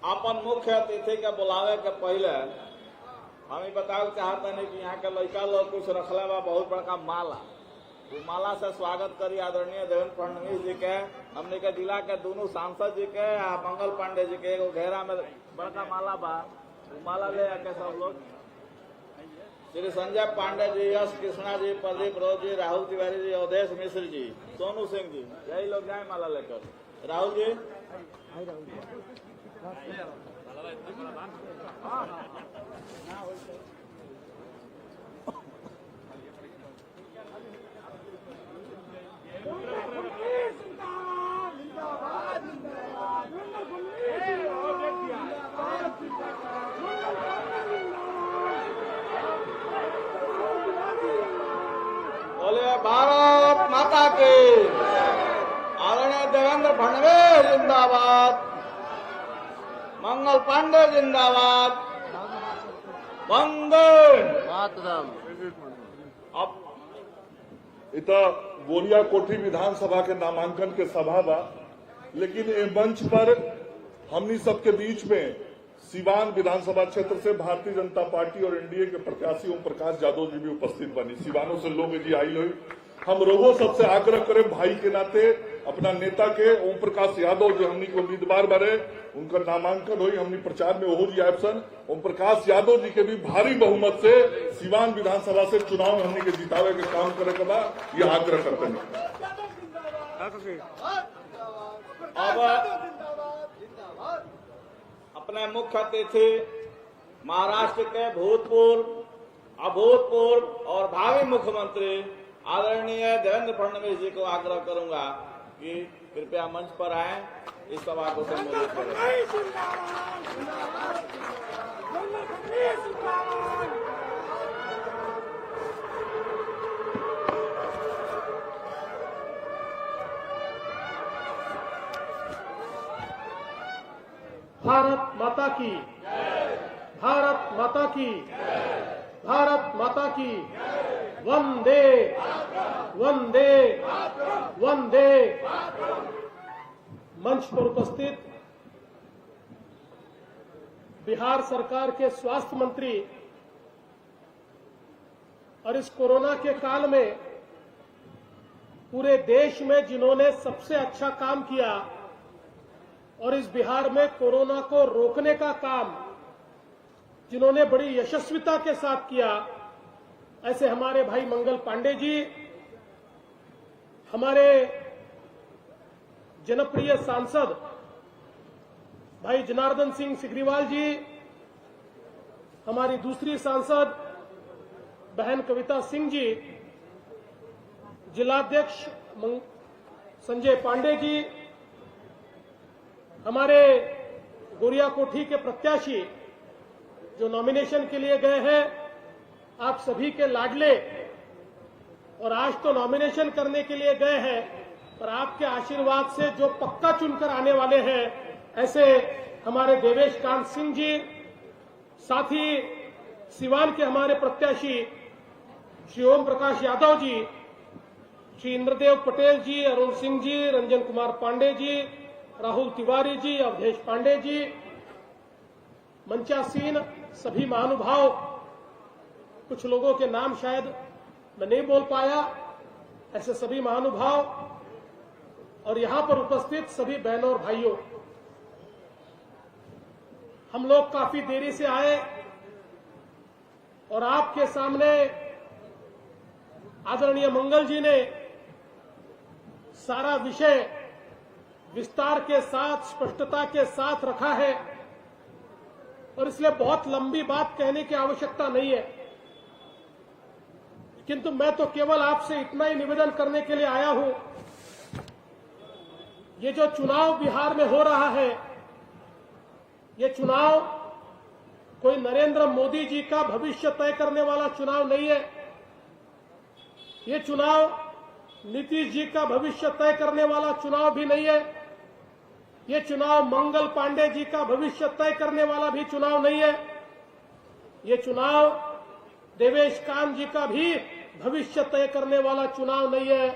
अपन मुख्य अतिथि के बुलावे के पहले हम बताओ चाहते हैं कि यहाँ के लड़का लोग कुछ रखले बा बहुत बड़का माला। वो माला से स्वागत करी आदरणीय देवेंद्र फडणवीस जी के, हमने के जिला के दोनों सांसद जी के आ मंगल पांडे जी के एगो घेरा में बड़का माला बा। वो माला ले आके सब लोग श्री संजय पांडे जी, यश कृष्णा जी, प्रदीप रोज जी, राहुल तिवारी जी, अवधेश मिश्र जी, सोनू सिंह जी, यही लोग जाए माला लेकर। राहुल जी बोले भारत माता की। आदरणीय देवेंद्र फडणवीस जिंदाबाद, मंगल पांडे जिंदाबाद, वंदे मातरम। अब इतना गोरिया कोठी विधानसभा के नामांकन के सभा बा, लेकिन ए मंच पर हमनी सबके बीच में सिवान विधानसभा क्षेत्र से भारतीय जनता पार्टी और एनडीए के प्रत्याशी ओम प्रकाश यादव जी भी उपस्थित बनी। सिवानों से लोग जी आई हुई। हम रोगों सबसे आग्रह करें भाई के नाते अपना नेता के ओम प्रकाश यादव जो हमनी के उम्मीदवार बने उनका नामांकन हुई, हमनी प्रचार में ओहो जी आयसन। ओम प्रकाश यादव जी के भी भारी बहुमत से सिवान विधानसभा से चुनाव में हमनी के जितावे के काम करे के बाद ये आग्रह करते हैं। अब अपने मुख्य अतिथि महाराष्ट्र के भूतपूर्व, अभूतपूर्व और भावी मुख्यमंत्री आदरणीय देवेंद्र फडणवीस जी को आग्रह करूंगा कि कृपया मंच पर आए, इस सभा को संबोधित करें। भारत माता की, भारत माता की, भारत माता की, वंदे वंदे वंदे। मंच पर उपस्थित बिहार सरकार के स्वास्थ्य मंत्री और इस कोरोना के काल में पूरे देश में जिन्होंने सबसे अच्छा काम किया और इस बिहार में कोरोना को रोकने का काम जिन्होंने बड़ी यशस्विता के साथ किया, ऐसे हमारे भाई मंगल पांडे जी, हमारे जनप्रिय सांसद भाई जनार्दन सिंह सिग्रीवाल जी, हमारी दूसरी सांसद बहन कविता सिंह जी, जिलाध्यक्ष संजय पांडे जी, हमारे गोरिया कोठी के प्रत्याशी जो नॉमिनेशन के लिए गए हैं, आप सभी के लाडले, और आज तो नॉमिनेशन करने के लिए गए हैं पर आपके आशीर्वाद से जो पक्का चुनकर आने वाले हैं, ऐसे हमारे देवेश कांत सिंह जी, साथ ही सिवान के हमारे प्रत्याशी श्री ओम प्रकाश यादव जी, श्री इंद्रदेव पटेल जी, अरुण सिंह जी, रंजन कुमार पांडे जी, राहुल तिवारी जी, अवधेश पांडे जी, मंचासीन सभी महानुभाव, कुछ लोगों के नाम शायद मैं नहीं बोल पाया, ऐसे सभी महानुभाव और यहां पर उपस्थित सभी बहनों और भाइयों, हम लोग काफी देरी से आए और आपके सामने आदरणीय मंगल जी ने सारा विषय विस्तार के साथ, स्पष्टता के साथ रखा है और इसलिए बहुत लंबी बात कहने की आवश्यकता नहीं है, किंतु मैं तो केवल आपसे इतना ही निवेदन करने के लिए आया हूं, ये जो चुनाव बिहार में हो रहा है, ये चुनाव कोई नरेंद्र मोदी जी का भविष्य तय करने वाला चुनाव नहीं है। ये चुनाव नीतीश जी का भविष्य तय करने वाला चुनाव भी नहीं है। ये चुनाव मंगल पांडे जी का भविष्य तय करने वाला भी चुनाव नहीं है। ये चुनाव देवेश कांत जी का भी भविष्य तय करने वाला चुनाव नहीं है।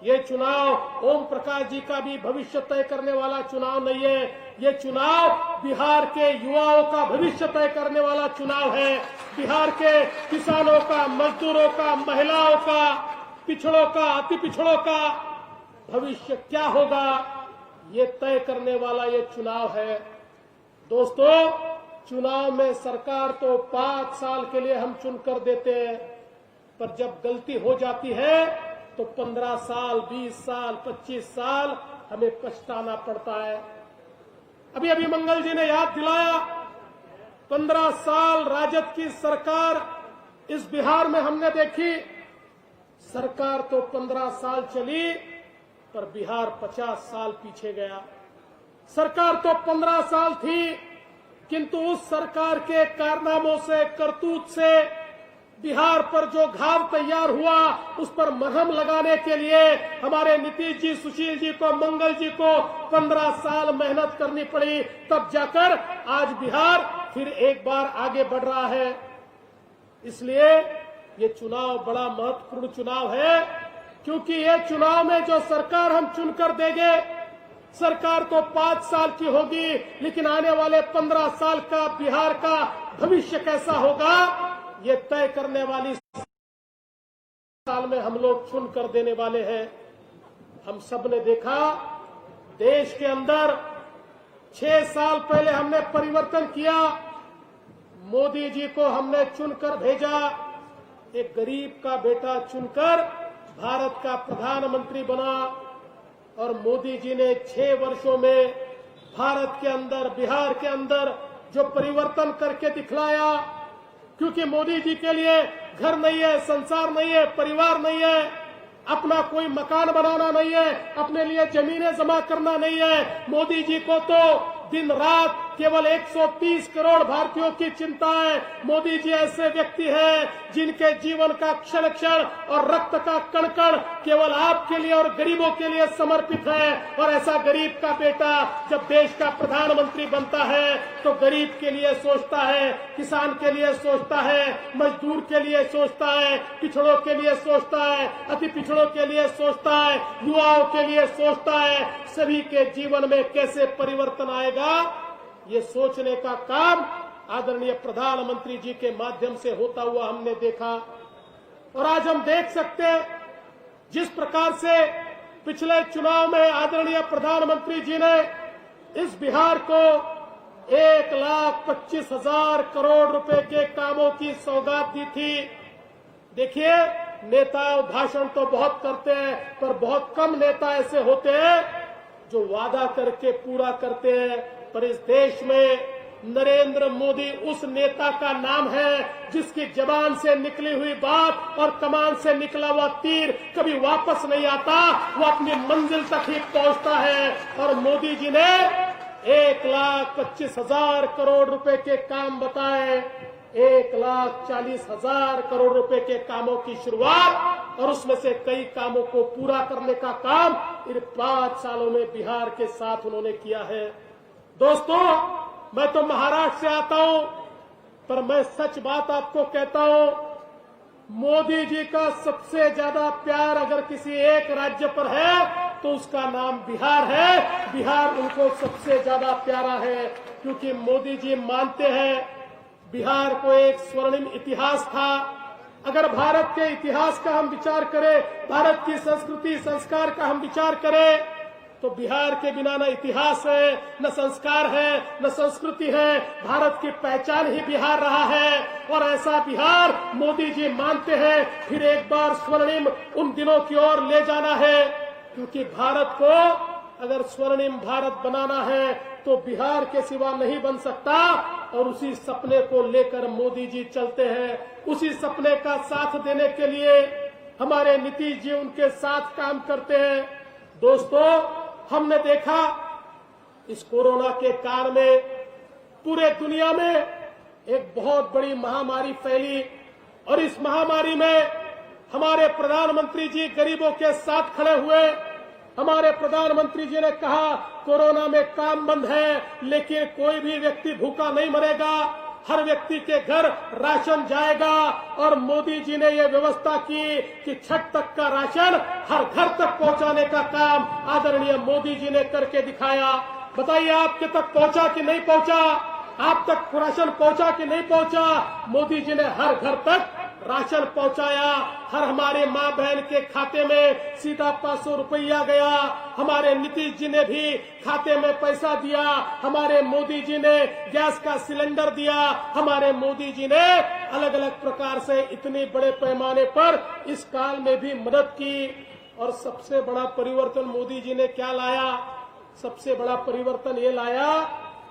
ये चुनाव ओम प्रकाश जी का भी भविष्य तय करने वाला चुनाव नहीं है। ये चुनाव बिहार के युवाओं का भविष्य तय करने वाला चुनाव है। बिहार के किसानों का, मजदूरों का, महिलाओं का, पिछड़ों का, अति पिछड़ों का भविष्य क्या होगा, ये तय करने वाला ये चुनाव है। दोस्तों, चुनाव में सरकार तो 5 साल के लिए हम चुनकर देते हैं, पर जब गलती हो जाती है तो 15 साल, 20 साल, 25 साल हमें पछताना पड़ता है। अभी अभी मंगल जी ने याद दिलाया, 15 साल राजद की सरकार इस बिहार में हमने देखी। सरकार तो 15 साल चली, पर बिहार 50 साल पीछे गया। सरकार तो 15 साल थी, किंतु उस सरकार के कारनामों से, करतूत से बिहार पर जो घाव तैयार हुआ, उस पर मरहम लगाने के लिए हमारे नीतीश जी, सुशील जी को, मंगल जी को 15 साल मेहनत करनी पड़ी। तब जाकर आज बिहार फिर एक बार आगे बढ़ रहा है। इसलिए ये चुनाव बड़ा महत्वपूर्ण चुनाव है, क्योंकि ये चुनाव में जो सरकार हम चुनकर देंगे, सरकार तो 5 साल की होगी, लेकिन आने वाले 15 साल का बिहार का भविष्य कैसा होगा, ये तय करने वाली साल में हम लोग चुनकर देने वाले हैं। हम सब ने देखा, देश के अंदर 6 साल पहले हमने परिवर्तन किया। मोदी जी को हमने चुनकर भेजा, एक गरीब का बेटा चुनकर भारत का प्रधानमंत्री बना, और मोदी जी ने 6 वर्षों में भारत के अंदर, बिहार के अंदर जो परिवर्तन करके दिखलाया। क्योंकि मोदी जी के लिए घर नहीं है, संसार नहीं है, परिवार नहीं है, अपना कोई मकान बनाना नहीं है, अपने लिए जमीनें जमा करना नहीं है। मोदी जी को तो दिन रात केवल 130 करोड़ भारतीयों की चिंता है। मोदी जी ऐसे व्यक्ति हैं जिनके जीवन का क्षण क्षण और रक्त का कण कण केवल आपके लिए और गरीबों के लिए समर्पित है। और ऐसा गरीब का बेटा जब देश का प्रधानमंत्री बनता है तो गरीब के लिए सोचता है, किसान के लिए सोचता है, मजदूर के लिए सोचता है, पिछड़ों के लिए सोचता है, अति पिछड़ों के लिए सोचता है, युवाओं के लिए सोचता है। सभी के जीवन में कैसे परिवर्तन आएगा, ये सोचने का काम आदरणीय प्रधानमंत्री जी के माध्यम से होता हुआ हमने देखा। और आज हम देख सकते हैं जिस प्रकार से पिछले चुनाव में आदरणीय प्रधानमंत्री जी ने इस बिहार को 1,25,000 करोड़ रुपए के कामों की सौगात दी थी। देखिए, नेता भाषण तो बहुत करते हैं, पर बहुत कम नेता ऐसे होते हैं जो वादा करके पूरा करते हैं। पर इस देश में नरेंद्र मोदी उस नेता का नाम है जिसकी जबान से निकली हुई बात और कमान से निकला हुआ तीर कभी वापस नहीं आता, वो अपनी मंजिल तक ही पहुंचता है। और मोदी जी ने 1,25,000 करोड़ रुपए के काम बताए, 1,40,000 करोड़ रुपए के कामों की शुरुआत, और उसमें से कई कामों को पूरा करने का काम इन 5 सालों में बिहार के साथ उन्होंने किया है। दोस्तों, मैं तो महाराष्ट्र से आता हूं, पर मैं सच बात आपको कहता हूं, मोदी जी का सबसे ज्यादा प्यार अगर किसी एक राज्य पर है तो उसका नाम बिहार है। बिहार उनको सबसे ज्यादा प्यारा है, क्योंकि मोदी जी मानते हैं बिहार को एक स्वर्णिम इतिहास था। अगर भारत के इतिहास का हम विचार करें, भारत की संस्कृति संस्कार का हम विचार करें, तो बिहार के बिना न इतिहास है, न संस्कार है, न संस्कृति है। भारत की पहचान ही बिहार रहा है, और ऐसा बिहार मोदी जी मानते हैं फिर एक बार स्वर्णिम उन दिनों की ओर ले जाना है। क्योंकि भारत को अगर स्वर्णिम भारत बनाना है तो बिहार के सिवा नहीं बन सकता, और उसी सपने को लेकर मोदी जी चलते हैं। उसी सपने का साथ देने के लिए हमारे नीतीश जी उनके साथ काम करते हैं। दोस्तों, हमने देखा इस कोरोना के काल में पूरे दुनिया में एक बहुत बड़ी महामारी फैली, और इस महामारी में हमारे प्रधानमंत्री जी गरीबों के साथ खड़े हुए। हमारे प्रधानमंत्री जी ने कहा कोरोना में काम बंद है, लेकिन कोई भी व्यक्ति भूखा नहीं मरेगा। हर व्यक्ति के घर राशन जाएगा। और मोदी जी ने ये व्यवस्था की कि छठ तक का राशन हर घर तक पहुंचाने का काम आदरणीय मोदी जी ने करके दिखाया। बताइए आपके तक पहुंचा कि नहीं पहुंचा? आप तक राशन पहुंचा कि नहीं पहुंचा? मोदी जी ने हर घर तक राशन पहुंचाया। हर हमारे माँ बहन के खाते में सीधा 500 रुपया गया। हमारे नीतीश जी ने भी खाते में पैसा दिया। हमारे मोदी जी ने गैस का सिलेंडर दिया। हमारे मोदी जी ने अलग अलग प्रकार से इतने बड़े पैमाने पर इस काल में भी मदद की। और सबसे बड़ा परिवर्तन मोदी जी ने क्या लाया? सबसे बड़ा परिवर्तन ये लाया,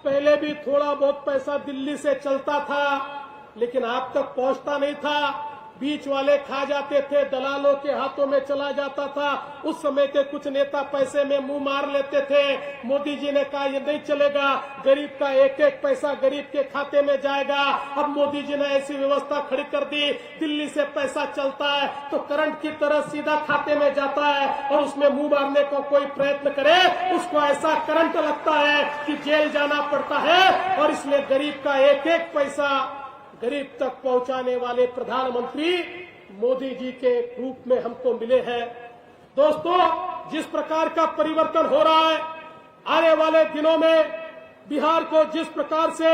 पहले भी थोड़ा बहुत पैसा दिल्ली से चलता था लेकिन आप तक पहुंचता नहीं था। बीच वाले खा जाते थे, दलालों के हाथों में चला जाता था। उस समय के कुछ नेता पैसे में मुंह मार लेते थे। मोदी जी ने कहा ये नहीं चलेगा, गरीब का एक एक पैसा गरीब के खाते में जाएगा। अब मोदी जी ने ऐसी व्यवस्था खड़ी कर दी, दिल्ली से पैसा चलता है तो करंट की तरह सीधा खाते में जाता है और उसमें मुंह मारने का कोई प्रयत्न करे उसको ऐसा करंट लगता है कि जेल जाना पड़ता है। और इसलिए गरीब का एक एक पैसा गरीब तक पहुंचाने वाले प्रधानमंत्री मोदी जी के रूप में हमको मिले हैं। दोस्तों, जिस प्रकार का परिवर्तन हो रहा है, आने वाले दिनों में बिहार को जिस प्रकार से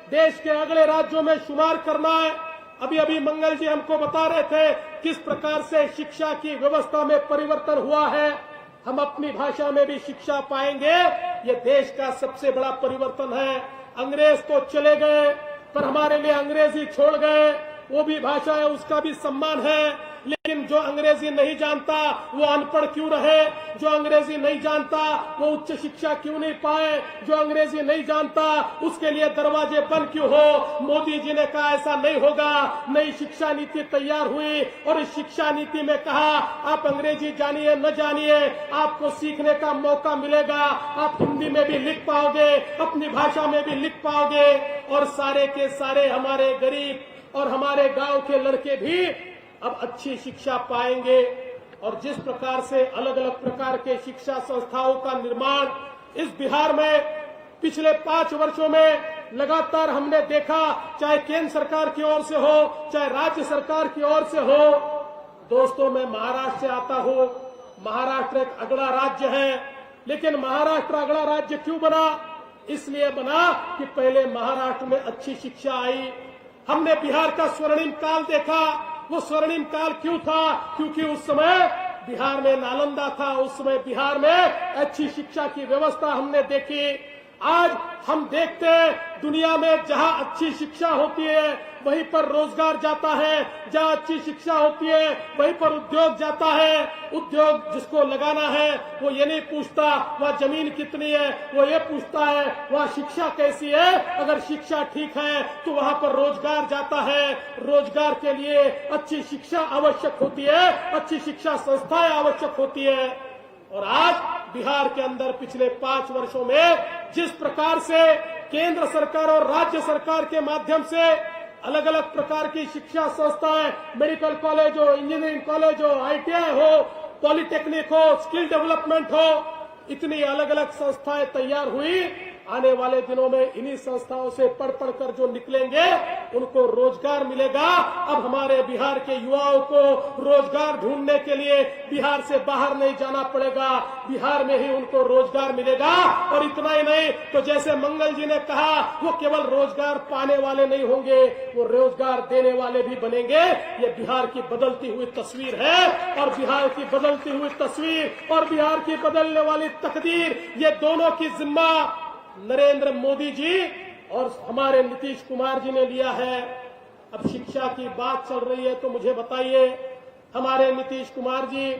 देश के अगले राज्यों में शुमार करना है, अभी अभी मंगल जी हमको बता रहे थे किस प्रकार से शिक्षा की व्यवस्था में परिवर्तन हुआ है। हम अपनी भाषा में भी शिक्षा पाएंगे। ये देश का सबसे बड़ा परिवर्तन है। अंग्रेज तो चले गए पर हमारे लिए अंग्रेजी छोड़ गए, वो भी भाषा है, उसका भी सम्मान है। लेकिन जो अंग्रेजी नहीं जानता वो अनपढ़ क्यों रहे? जो अंग्रेजी नहीं जानता वो उच्च शिक्षा क्यों नहीं पाए? जो अंग्रेजी नहीं जानता उसके लिए दरवाजे बंद क्यों हो? मोदी जी ने कहा ऐसा नहीं होगा। नई शिक्षा नीति तैयार हुई और इस शिक्षा नीति में कहा आप अंग्रेजी जानिए न जानिए, आपको सीखने का मौका मिलेगा। आप हिंदी में भी लिख पाओगे, अपनी भाषा में भी लिख पाओगे। और सारे के सारे हमारे गरीब और हमारे गांव के लड़के भी अब अच्छी शिक्षा पाएंगे। और जिस प्रकार से अलग अलग प्रकार के शिक्षा संस्थाओं का निर्माण इस बिहार में पिछले 5 वर्षों में लगातार हमने देखा, चाहे केंद्र सरकार की ओर से हो चाहे राज्य सरकार की ओर से हो। दोस्तों, मैं महाराष्ट्र से आता हूं। महाराष्ट्र एक अगला राज्य है, लेकिन महाराष्ट्र अगला राज्य क्यों बना? इसलिए बना कि पहले महाराष्ट्र में अच्छी शिक्षा आई। हमने बिहार का स्वर्णिम काल देखा। वो स्वर्णिम काल क्यों था? क्योंकि उस समय बिहार में नालंदा था, उस समय बिहार में अच्छी शिक्षा की व्यवस्था हमने देखी। आज हम देखते हैं दुनिया में जहां अच्छी शिक्षा होती है वहीं पर रोजगार जाता है, जहां अच्छी शिक्षा होती है वहीं पर उद्योग जाता है। उद्योग जिसको लगाना है वो ये नहीं पूछता वह जमीन कितनी है, वो ये पूछता है वह शिक्षा कैसी है। अगर शिक्षा ठीक है तो वहां पर रोजगार जाता है। रोजगार के लिए अच्छी शिक्षा आवश्यक होती है, अच्छी शिक्षा संस्थाएं आवश्यक होती है। और आज बिहार के अंदर पिछले 5 वर्षों में जिस प्रकार से केंद्र सरकार और राज्य सरकार के माध्यम से अलग अलग प्रकार की शिक्षा संस्थाएं, मेडिकल कॉलेज हो, इंजीनियरिंग कॉलेज हो, ITI हो, पॉलिटेक्निक हो, स्किल डेवलपमेंट हो, इतनी अलग अलग संस्थाएं तैयार हुई। आने वाले दिनों में इन्हीं संस्थाओं से पढ़ कर जो निकलेंगे उनको रोजगार मिलेगा। अब हमारे बिहार के युवाओं को रोजगार ढूंढने के लिए बिहार से बाहर नहीं जाना पड़ेगा, बिहार में ही उनको रोजगार मिलेगा। और इतना ही नहीं तो जैसे मंगल जी ने कहा, वो केवल रोजगार पाने वाले नहीं होंगे, वो रोजगार देने वाले भी बनेंगे। ये बिहार की बदलती हुई तस्वीर है। और बिहार की बदलती हुई तस्वीर और बिहार की बदलने वाली तकदीर, ये दोनों की जिम्मा नरेंद्र मोदी जी और हमारे नीतीश कुमार जी ने लिया है। अब शिक्षा की बात चल रही है तो मुझे बताइए, हमारे नीतीश कुमार जी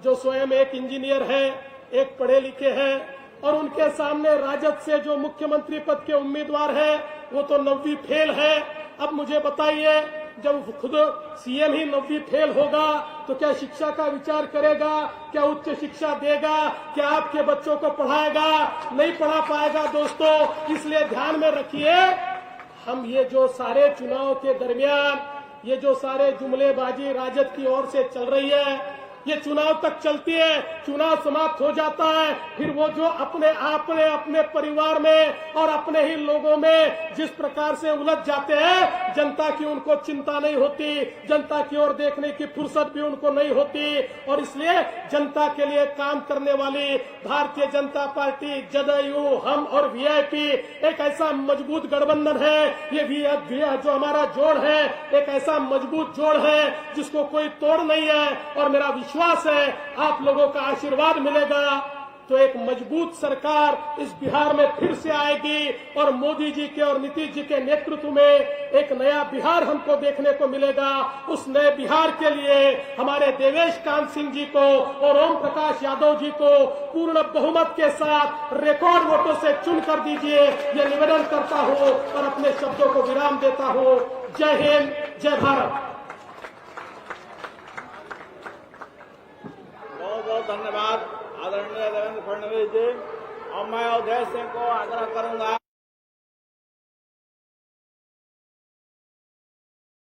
जो स्वयं एक इंजीनियर है, एक पढ़े लिखे हैं और उनके सामने राजद से जो मुख्यमंत्री पद के उम्मीदवार है वो तो 9वीं फेल है। अब मुझे बताइए, जब खुद सीएम ही 9वीं फेल होगा तो क्या शिक्षा का विचार करेगा? क्या उच्च शिक्षा देगा? क्या आपके बच्चों को पढ़ाएगा? नहीं पढ़ा पाएगा दोस्तों। इसलिए ध्यान में रखिए, हम ये जो सारे चुनाव के दरमियान ये जो सारे जुमलेबाजी राजद की ओर से चल रही है, ये चुनाव तक चलती है, चुनाव समाप्त हो जाता है, फिर वो जो अपने परिवार में और अपने ही लोगों में जिस प्रकार से उलझ जाते हैं, जनता की उनको चिंता नहीं होती, जनता की ओर देखने की फुर्सत भी उनको नहीं होती। और इसलिए जनता के लिए काम करने वाली भारतीय जनता पार्टी, जदयू, हम और वीआईपी एक ऐसा मजबूत गठबंधन है। ये जो हमारा जोड़ है एक ऐसा मजबूत जोड़ है जिसको कोई तोड़ नहीं है। और मेरा विश्वास है आप लोगों का आशीर्वाद मिलेगा तो एक मजबूत सरकार इस बिहार में फिर से आएगी और मोदी जी के और नीतीश जी के नेतृत्व में एक नया बिहार हमको देखने को मिलेगा। उस नए बिहार के लिए हमारे देवेश कांत सिंह जी को और ओम प्रकाश यादव जी को पूर्ण बहुमत के साथ रिकॉर्ड वोटों से चुन कर दीजिए, ये निवेदन करता हूं और अपने शब्दों को विराम देता हूं। जय हिंद, जय भारत। बहुत बहुत धन्यवाद आदरणीय देवेंद्र फडणवीस जी। अब मैं अवधेश सिंह को आग्रह करूंगा